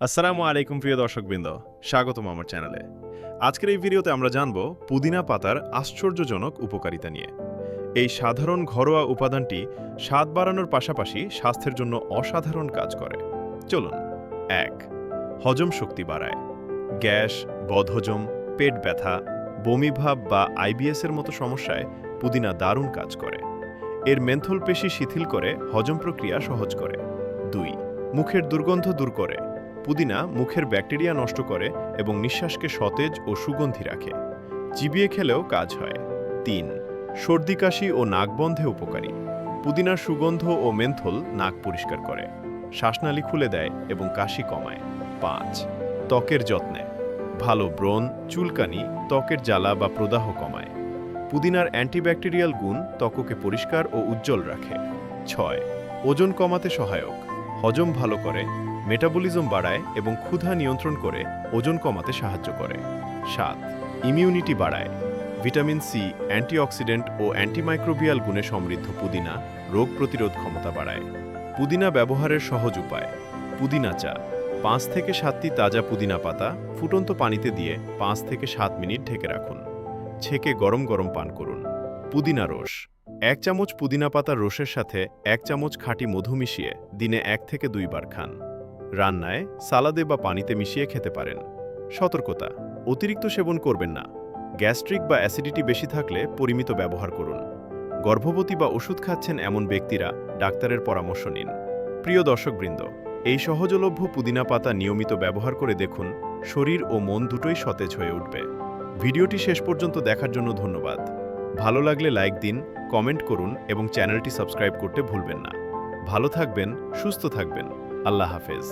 আসসালামু আলাইকুম প্রিয় দর্শকবৃন্দ, স্বাগতম আমার চ্যানেলে। আজকের এই ভিডিওতে আমরা জানব পুদিনা পাতার আশ্চর্যজনক উপকারিতা নিয়ে। এই সাধারণ ঘরোয়া উপাদানটি স্বাদ বাড়ানোর পাশাপাশি স্বাস্থ্যের জন্য অসাধারণ কাজ করে। চলুন। ১. হজম শক্তি বাড়ায়। গ্যাস, বদহজম, পেট ব্যথা, বমিভাব বা আইবিএসের মতো সমস্যায় পুদিনা দারুণ কাজ করে। এর মেন্থল পেশি শিথিল করে হজম প্রক্রিয়া সহজ করে। ২. মুখের দুর্গন্ধ দূর করে। পুদিনা মুখের ব্যাকটেরিয়া নষ্ট করে এবং নিঃশ্বাসকে সতেজ ও সুগন্ধি রাখে। চিবিয়ে খেলেও কাজ হয়। ৩. সর্দি কাশি ও নাক বন্ধে উপকারী। পুদিনার সুগন্ধ ও মেন্থল নাক পরিষ্কার করে, শ্বাসনালী খুলে দেয় এবং কাশি কমায়। ৫. ত্বকের যত্নে ভালো ব্রণ, চুলকানি, ত্বকের জ্বালা বা প্রদাহ কমায়। পুদিনার অ্যান্টিব্যাকটেরিয়াল গুণ ত্বককে পরিষ্কার ও উজ্জ্বল রাখে। ৬. ওজন কমাতে সহায়ক। হজম ভালো করে, মেটাবলিজম বাড়ায় এবং ক্ষুধা নিয়ন্ত্রণ করে ওজন কমাতে সাহায্য করে। ৭. ইমিউনিটি বাড়ায়। ভিটামিন সি, অ্যান্টিঅক্সিডেন্ট ও অ্যান্টিমাইক্রোবিয়াল গুণে সমৃদ্ধ পুদিনা রোগ প্রতিরোধ ক্ষমতা বাড়ায়। পুদিনা ব্যবহারের সহজ উপায়। পুদিনা চা ৫ থেকে ৭টি তাজা পুদিনা পাতা ফুটন্ত পানিতে দিয়ে ৫ থেকে ৭ মিনিট ঢেকে রাখুন। ছেঁকে গরম গরম পান করুন। পুদিনা রস ১ চামচ পুদিনা পাতার রসের সাথে ১ চামচ খাঁটি মধু মিশিয়ে দিনে ১ থেকে ২ বার খান। রান্নায়, সালাদে বা পানিতে মিশিয়ে খেতে পারেন। সতর্কতা: অতিরিক্ত সেবন করবেন না। গ্যাস্ট্রিক বা অ্যাসিডিটি বেশি থাকলে পরিমিত ব্যবহার করুন। গর্ভবতী বা ওষুধ খাচ্ছেন এমন ব্যক্তিরা ডাক্তারের পরামর্শ নিন। প্রিয় দর্শকবৃন্দ, এই সহজলভ্য পুদিনা পাতা নিয়মিত ব্যবহার করে দেখুন, শরীর ও মন দুটোই সতেজ হয়ে উঠবে। ভিডিওটি শেষ পর্যন্ত দেখার জন্য ধন্যবাদ। ভালো লাগলে লাইক দিন, কমেন্ট করুন এবং চ্যানেলটি সাবস্ক্রাইব করতে ভুলবেন না। ভালো থাকবেন, সুস্থ থাকবেন। আল্লাহ হাফেজ।